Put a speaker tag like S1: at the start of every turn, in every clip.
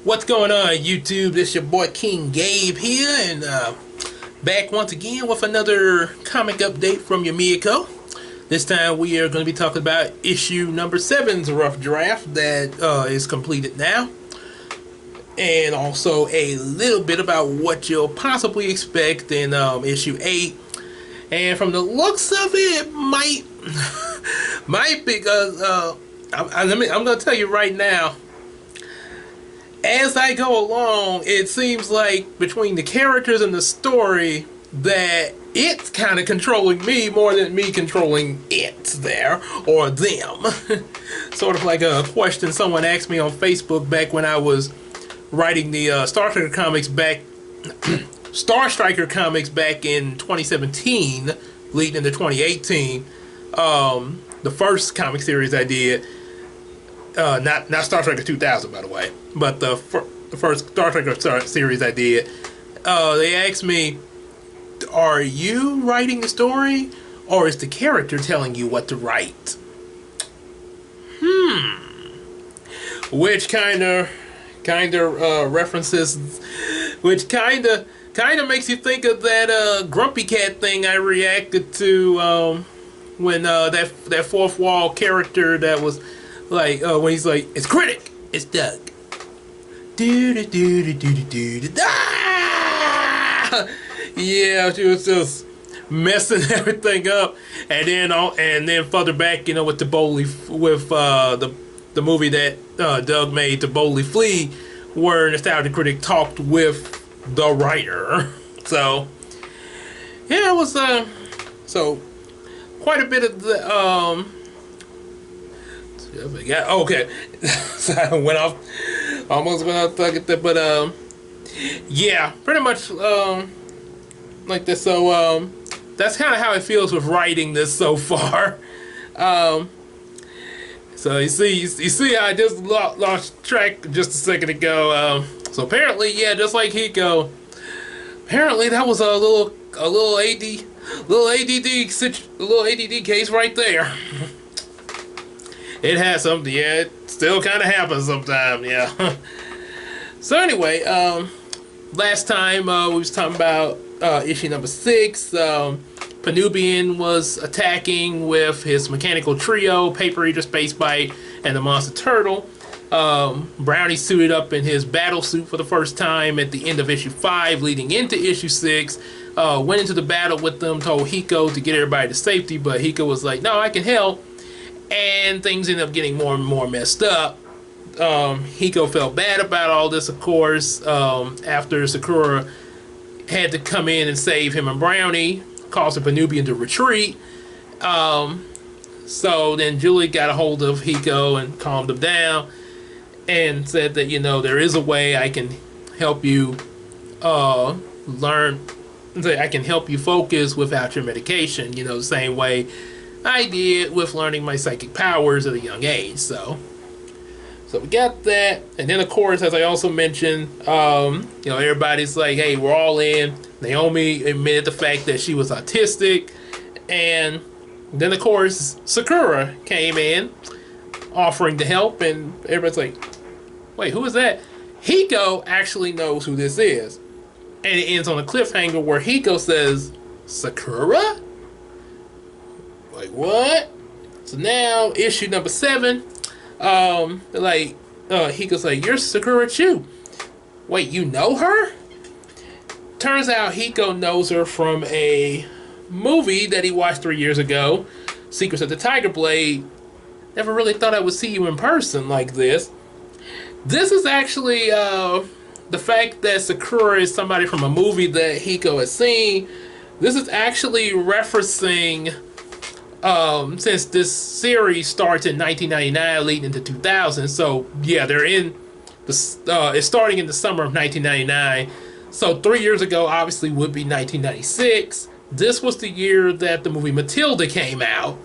S1: What's going on, YouTube? This your boy King Gabe here, and back once again with another comic update from Yumeko. This time we are going to be talking about issue number 7's rough draft that is completed now, and also a little bit about what you'll possibly expect in issue 8. And from the looks of it, might be I'm going to tell you right now. As I go along, it seems like between the characters and the story that it's kind of controlling me more than me controlling it there, or them. Sort of like a question someone asked me on Facebook back when I was writing the Star Striker comics back in 2017, leading into 2018. The first comic series I did. Not Star Striker 2000, by the way, but the first Star Striker series I did. They asked me, "Are you writing the story, or is the character telling you what to write?" Which kind of references, which kind of makes you think of that Grumpy Cat thing I reacted to when that fourth wall character that was. Like, when he's like, "It's Critic, it's Doug." Ah! Yeah, she was just messing everything up, and then further back, with the Boldly, with the movie that Doug made, to Boldly Flee, where Nostalgia Critic talked with the writer. So, yeah, it was so quite a bit of the yeah, okay. So I went off, almost went off target there, but yeah, pretty much like this. So that's kind of how it feels with writing this so far. So you see, I just lost track just a second ago. So apparently, yeah, just like Hiko, apparently that was a little ADD case right there. It has something, yeah, it still kind of happens sometimes, yeah. So anyway, last time we was talking about issue number 6. Punibion was attacking with his mechanical trio, Paper Eater, Space Bite, and the Monster Turtle. Brownie suited up in his battle suit for the first time at the end of issue 5, leading into issue 6. Went into the battle with them, told Hiko to get everybody to safety, but Hiko was like, "No, I can help." And things ended up getting more and more messed up. Hiko felt bad about all this, of course, after Sakura had to come in and save him and Brownie, causing Punibion to retreat. So then Juli got a hold of Hiko and calmed him down and said that, there is a way I can help you learn, I can help you focus without your medication, the same way I did with learning my psychic powers at a young age. So we got that, and then of course, as I also mentioned, everybody's like, "Hey, we're all in." Naomi admitted the fact that she was autistic, and then of course Sakura came in, offering to help, and everybody's like, "Wait, who is that?" Hiko actually knows who this is, and it ends on a cliffhanger where Hiko says, "Sakura?" Like, what? So now, issue number 7, Hiko's like, "You're Sakura Chu. Wait, you know her?" Turns out Hiko knows her from a movie that he watched 3 years ago, Secrets of the Tiger Blade. Never really thought I would see you in person like this. This is actually, the fact that Sakura is somebody from a movie that Hiko has seen. This is actually referencing, since this series starts in 1999 leading into 2000, so yeah, they're in the it's starting in the summer of 1999. So 3 years ago obviously would be 1996. This was the year that the movie Matilda came out,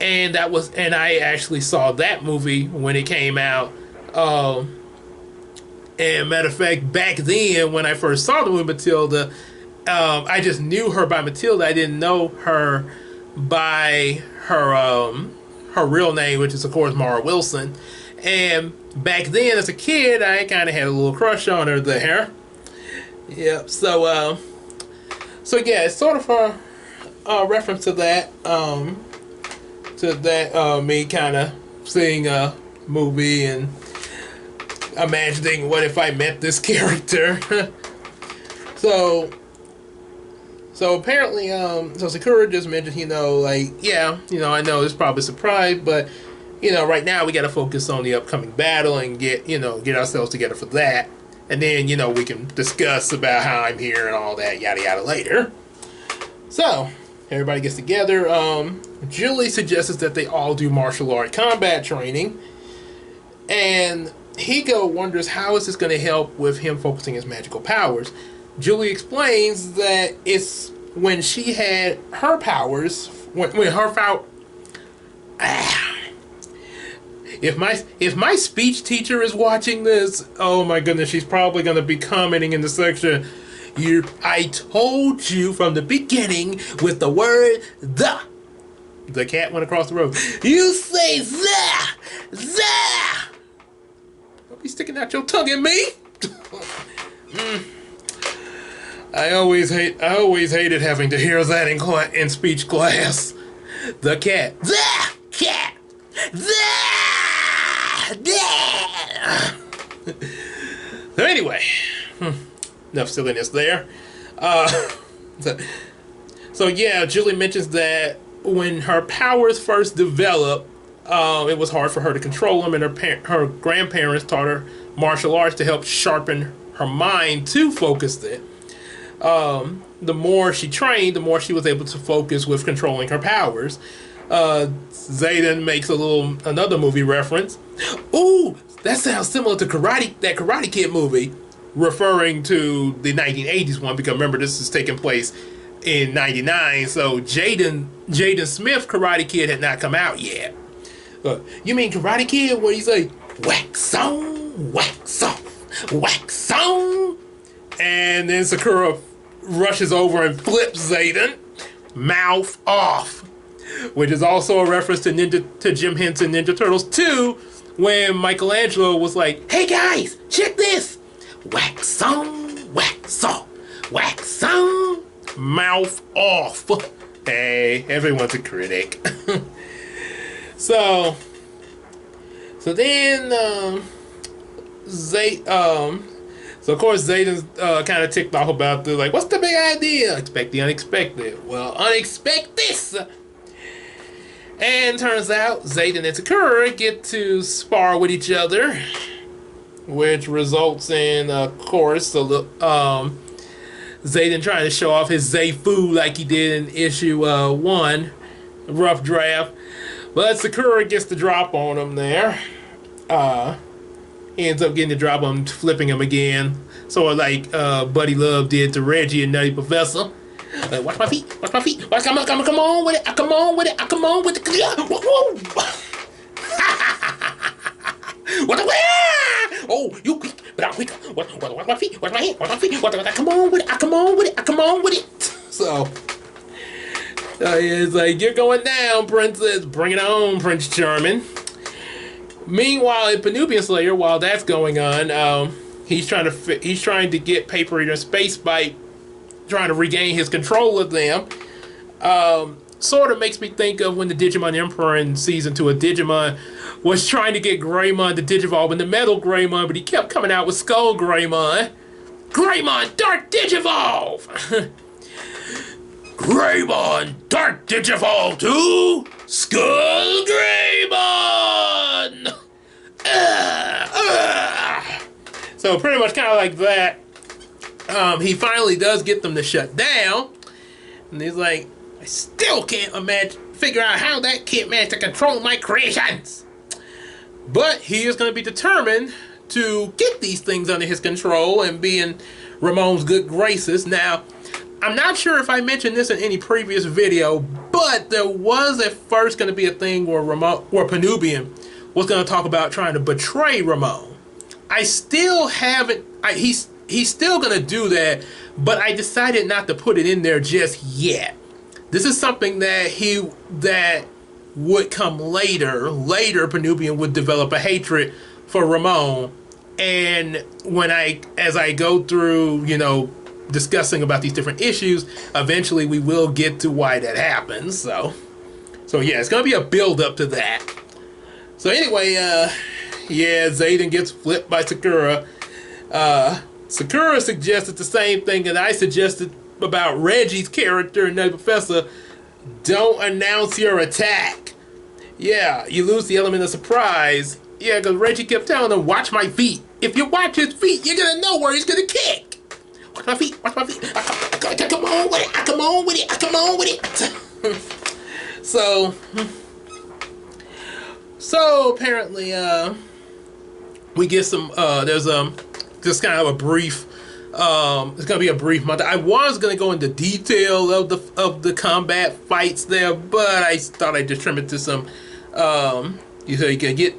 S1: and I actually saw that movie when it came out. And matter of fact, back then when I first saw the movie Matilda, I just knew her by Matilda. I didn't know her by her real name, which is of course Mara Wilson. And back then, as a kid, I kind of had a little crush on her there. Yep. So yeah, it's sort of a reference to that. Me kind of seeing a movie and imagining what if I met this character. So apparently, so Sakura just mentioned, like, yeah, I know it's probably a surprise, but, right now we got to focus on the upcoming battle and get ourselves together for that. And then, we can discuss about how I'm here and all that, yada yada later. So, everybody gets together. Juli suggests that they all do martial art combat training. And Hiko wonders how is this going to help with him focusing his magical powers. Juli explains that it's when she had her powers, when her power. If my speech teacher is watching this, oh my goodness, she's probably going to be commenting in the section. I told you from the beginning with the word the. The cat went across the road. You say the. Don't be sticking out your tongue at me. I always hated having to hear that in speech class. The cat. The cat. So anyway, enough silliness there. So yeah, Juli mentions that when her powers first developed, it was hard for her to control them, and her grandparents taught her martial arts to help sharpen her mind to focus it. The more she trained, the more she was able to focus with controlling her powers. Zayden makes another movie reference. Ooh, that sounds similar to that Karate Kid movie, referring to the 1980s one, because remember this is taking place in 99, so Jaden Smith Karate Kid had not come out yet. You mean Karate Kid where he's like, wax on, wax off, wax on, and then Sakura rushes over and flips Zayden, mouth off, which is also a reference to Jim Henson Ninja Turtles 2, when Michelangelo was like, hey guys, check this, wax on, wax off, wax on, mouth off. Hey, everyone's a critic. So then so of course Zayden's kind of ticked off about what's the big idea? Expect the unexpected. Well, unexpect this. And turns out Zayden and Sakura get to spar with each other, which results in, of course, Zayden trying to show off his Zayfu like he did in issue 1, rough draft. But Sakura gets the drop on him there. Ends up getting the drop on him, flipping him again. Sort of like Buddy Love did to Reggie and Nutty Professor. Watch my feet, watch my feet. Come on with it, come on with it, come on with it. Oh, you quick, but I'm quicker. Watch my feet, watch my hand, watch my feet. Come on with it, come on with it, come on with it. So, it's like, you're going down, princess. Bring it on, Prince Charming. Meanwhile, in Punibion Slayer, while that's going on, he's trying to get Paper Eater and Space Bite, trying to regain his control of them. Sort of makes me think of when the Digimon Emperor in Season 2 of Digimon was trying to get Greymon to Digivolve into Metal Greymon, but he kept coming out with Skull Greymon. Greymon, Dark Digivolve! Greymon, Dark Digivolve to Skull Greymon! So pretty much kind of like that. He finally does get them to shut down, and he's like, I still can't figure out how that kid managed to control my creations. But he is going to be determined to get these things under his control and be in Ramon's good graces. Now, I'm not sure if I mentioned this in any previous video, but there was at first going to be a thing where Punibion was going to talk about trying to betray Ramon. I still haven't. He's still going to do that, but I decided not to put it in there just yet. This is something that would come later. Later, Punibion would develop a hatred for Ramon. And as I go through, discussing about these different issues, eventually we will get to why that happens. So yeah, it's gonna be a build up to that. So anyway, Zayden gets flipped by Sakura. Sakura suggested the same thing that I suggested about Reggie's character in the Professor. Don't announce your attack. Yeah, you lose the element of surprise. Yeah, because Reggie kept telling him, watch my feet. If you watch his feet, you're going to know where he's going to kick. Watch my feet, watch my feet. I come on with it, I come on with it, I come on with it. So apparently, we get some, there's just kind of a brief, it's going to be a brief month. I was going to go into detail of the combat fights there, but I thought I'd just trim it to some, so you can get,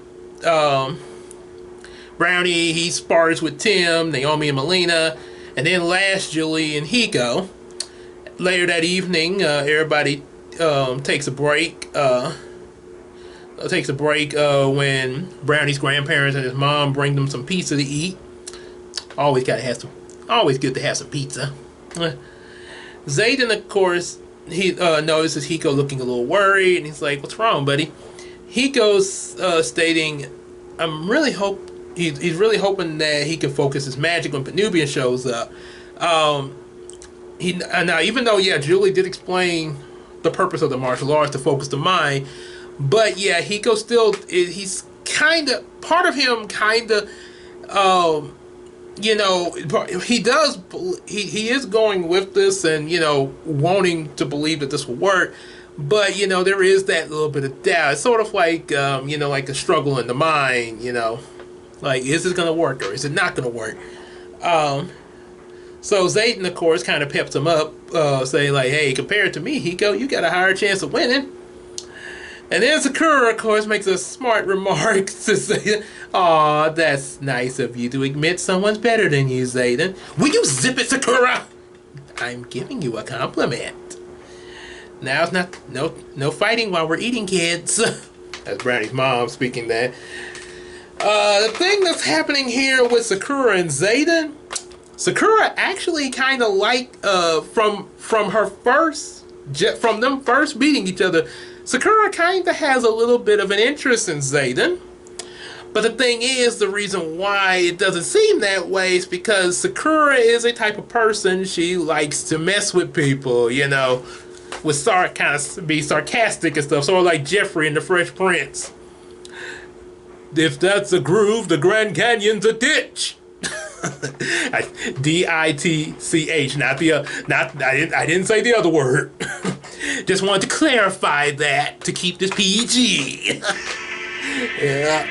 S1: Brownie, he spars with Tim, Naomi and Melina, and then last Juli and Hiko. Later that evening, everybody takes a break. When Brownie's grandparents and his mom bring them some pizza to eat. Always good to have some pizza. Zayden, of course, he notices Hiko looking a little worried, and he's like, "What's wrong, buddy?" Hiko's stating, he's really hoping that he can focus his magic when Punibion shows up. Now, even though, Julie did explain the purpose of the martial arts to focus the mind, but Hiko still, he's kind of, part of him kind of, he is going with this and, wanting to believe that this will work. But, there is that little bit of doubt. It's sort of like, like a struggle in the mind, like, is this going to work or is it not going to work? So Zayden, of course, kind of peps him up, saying like, hey, compared to me, Hiko, you got a higher chance of winning. And then Sakura, of course, makes a smart remark to say, aw, that's nice of you to admit someone's better than you, Zayden. Will you zip it, Sakura? I'm giving you a compliment. Now it's not no fighting while we're eating, kids. That's Brownie's mom speaking that. The thing that's happening here with Sakura and Zayden, Sakura actually kind of like from them first beating each other, Sakura kind of has a little bit of an interest in Zayden. But the thing is, the reason why it doesn't seem that way is because Sakura is a type of person, she likes to mess with people, with kind of be sarcastic and stuff, sort of like Jeffrey in The Fresh Prince. If that's a groove, the Grand Canyon's a ditch. D-I-T-C-H, I didn't say the other word. Just wanted to clarify that to keep this PG. Yeah.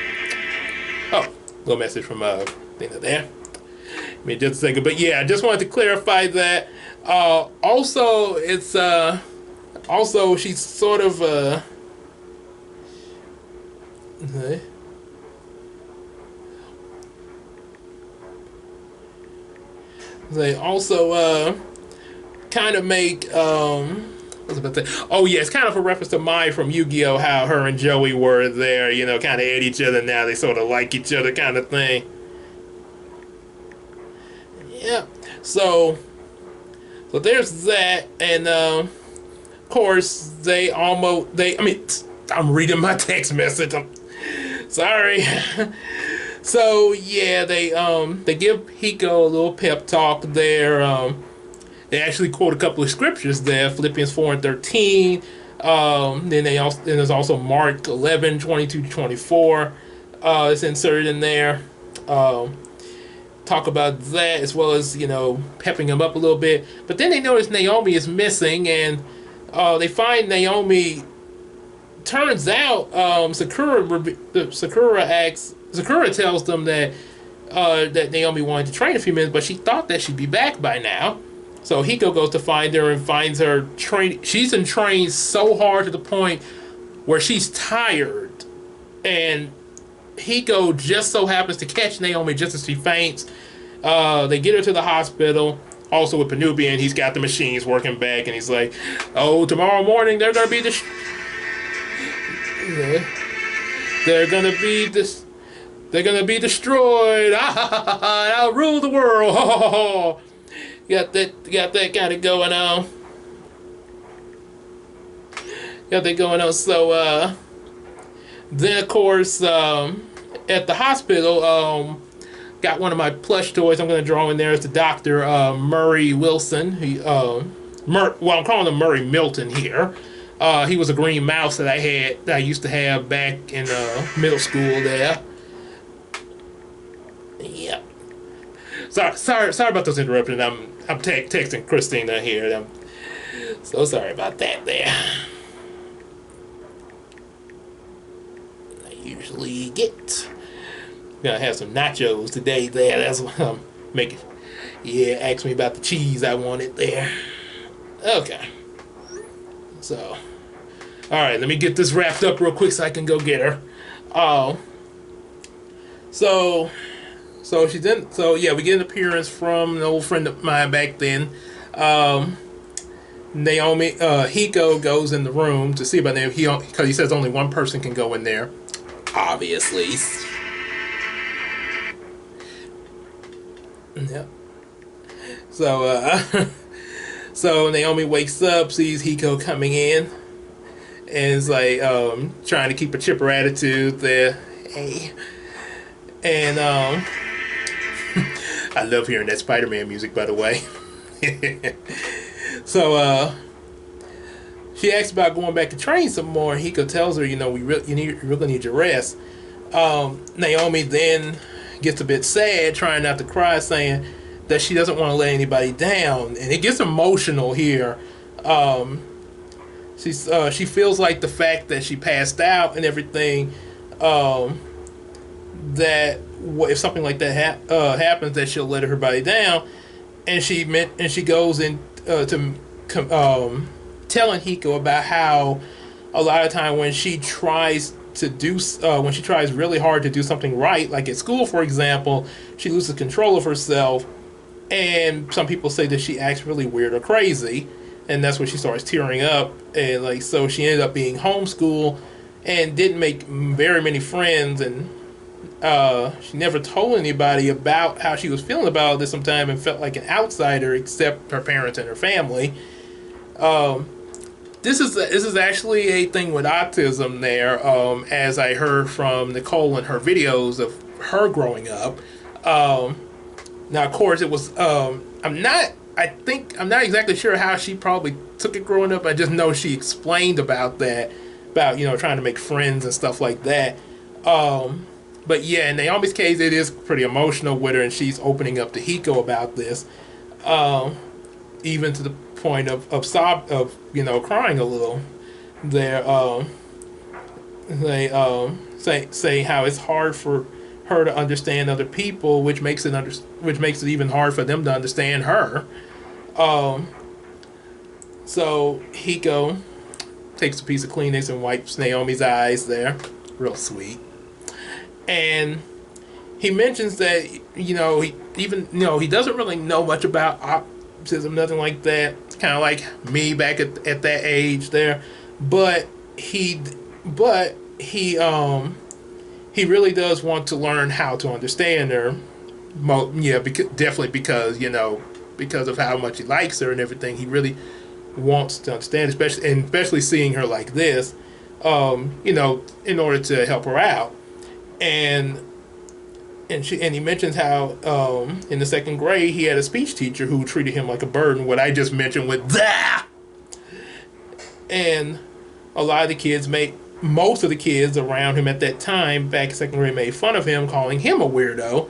S1: Oh, little message from Dana there. Give me just a second, but I just wanted to clarify that. Also, it's also she's sort of they also kind of make what was I about to say? Oh yeah, it's kind of a reference to Mai from Yu-Gi-Oh! How her and Joey were there, kind of at each other. Now they sort of like each other, kind of thing. Yeah. So there's that, and of course I'm reading my text message. I'm sorry. So they give Hiko a little pep talk there. They actually quote a couple of scriptures there, Philippians 4:13. Then there's also Mark 11:22-24. It's inserted in there. Talk about that as well as pepping him up a little bit. But then they notice Naomi is missing, and they find Naomi. Turns out Sakura tells them that Naomi wanted to train a few minutes, but she thought that she'd be back by now. So Hiko goes to find her and finds her trained. She's been trained so hard to the point where she's tired, and Hiko just so happens to catch Naomi just as she faints. They get her to the hospital. Also with Punibion, he's got the machines working back, and he's like, "Oh, tomorrow morning they're gonna be Yeah. They're gonna be this. They're gonna be destroyed. I'll rule the world. Got that kind of going on. Got that going on. So then of course at the hospital, got one of my plush toys. I'm gonna draw in there. It's the Doctor Murray Wilson. Well, I'm calling him Murray Milton here. He was a green mouse that I used to have back in middle school there. Yeah. Sorry about those interruptions. I'm texting Christina here. I'm so sorry about that there. I usually get. Gonna have some nachos today there. That's what I'm making. Yeah, ask me about the cheese I wanted there. Okay. So, alright, let me get this wrapped up real quick so I can go get her. So she didn't. So yeah, we get an appearance from an old friend of mine back then. Naomi, Hiko goes in the room to see about them. Because he says only one person can go in there. Obviously. Yep. So so Naomi wakes up, sees Hiko coming in, and is like trying to keep a chipper attitude there. Hey. And I love hearing that Spider-Man music, by the way. So she asks about going back to train some more. Hiko tells her, you really need your rest. Naomi then gets a bit sad, trying not to cry, saying that she doesn't want to let anybody down, and it gets emotional here. She feels like the fact that she passed out and everything, that if something like that happens, that she'll let her body down, and she goes in to telling Hiko about how a lot of time when she tries really hard to do something right, like at school for example, she loses control of herself, and some people say that she acts really weird or crazy, and that's when she starts tearing up, and so she ended up being homeschooled and didn't make very many friends, and she never told anybody about how she was feeling about this sometime, and felt like an outsider except her parents and her family. This is actually a thing with autism there, as I heard from Nicole in her videos of her growing up. Now, of course, it was. I'm not exactly sure how she probably took it growing up. I just know she explained about that, about trying to make friends and stuff like that. But yeah, in Naomi's case, it is pretty emotional with her, and she's opening up to Hiko about this, even to the point of crying a little. There, they say how it's hard for her to understand other people, which makes it even hard for them to understand her. So Hiko takes a piece of Kleenex and wipes Naomi's eyes there, real sweet. And he mentions that he doesn't really know much about autism, nothing like that. It's kind of like me back at that age there, but he really does want to learn how to understand her. Definitely because of how much he likes her and everything. He really wants to understand, especially seeing her like this, in order to help her out. And he mentions how in the second grade he had a speech teacher who treated him like a burden. What I just mentioned with that, and a lot of the kids most of the kids around him at that time, back in second grade, made fun of him, calling him a weirdo.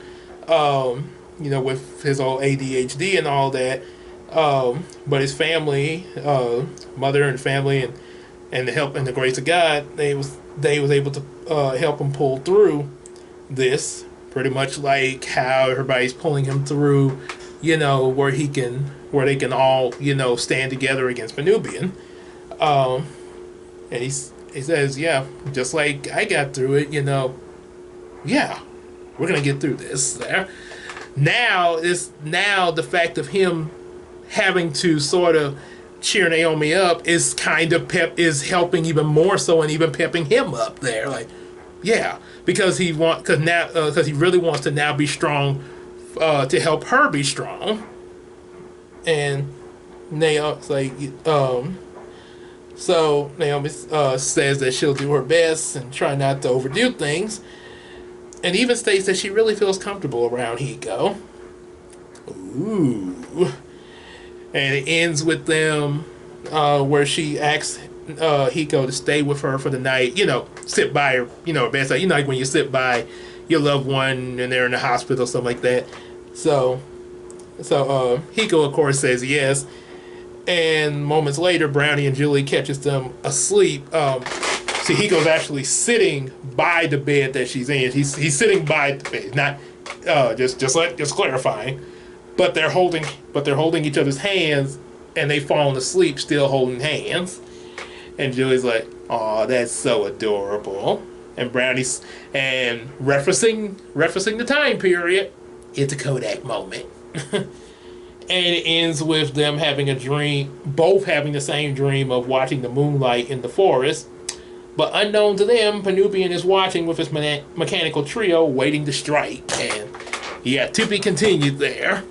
S1: With his old ADHD and all that. But his family, mother and family, and the help and the grace of God, they was able to help him pull through this, pretty much like how everybody's pulling him through, where they can all, stand together against Punibion. And he says, yeah, just like I got through it, yeah, we're gonna get through this there. Now the fact of him having to sort of cheering Naomi up is kind of helping even more so, and even pepping him up there. Like, yeah, because he really wants to now be strong, to help her be strong. And Naomi's like, so Naomi says that she'll do her best and try not to overdo things, and even states that she really feels comfortable around Hiko. Ooh. And it ends with them where she asks Hiko to stay with her for the night. You know, sit by her, her bedside. You know, like when you sit by your loved one and they're in the hospital or something like that. So Hiko, of course, says yes. And moments later, Brownie and Juli catches them asleep. See, Hiko's actually sitting by the bed that she's in. He's sitting by the bed, not just clarifying. But they're holding each other's hands, and they falling asleep still holding hands. And Juli's like, "Oh, that's so adorable." And Brownie's referencing the time period. It's a Kodak moment. And it ends with them having a dream, both having the same dream of watching the moonlight in the forest. But unknown to them, Punibion is watching with his mechanical trio waiting to strike. And yeah, to be continued there.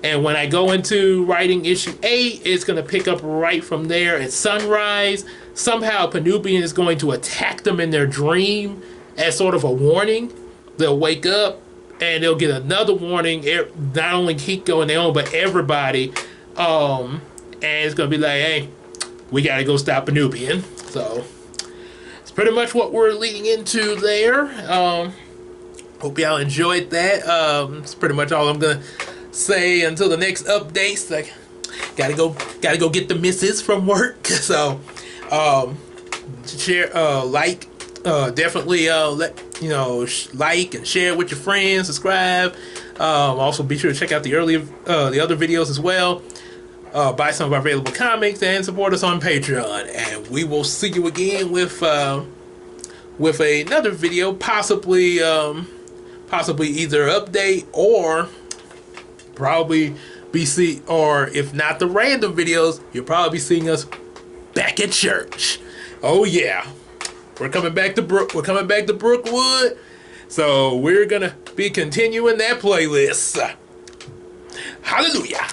S1: And when I go into writing issue 8, it's going to pick up right from there at sunrise. Somehow Punibion is going to attack them in their dream as sort of a warning. They'll wake up and they'll get another warning, not only Hiko and Naomi, but everybody. And it's going to be like, hey, we got to go stop Punibion. So it's pretty much what we're leading into there. Hope y'all enjoyed that. It's pretty much all I'm going to say until the next updates. Like, gotta go get the missus from work. So share, definitely let like and share with your friends, subscribe. Also be sure to check out the other videos as well. Buy some of our available comics and support us on Patreon. And we will see you again with another video, possibly either update or probably or if not the random videos, you'll probably be seeing us back at church. Oh yeah, we're coming back to Brookwood, so we're gonna be continuing that playlist. Hallelujah.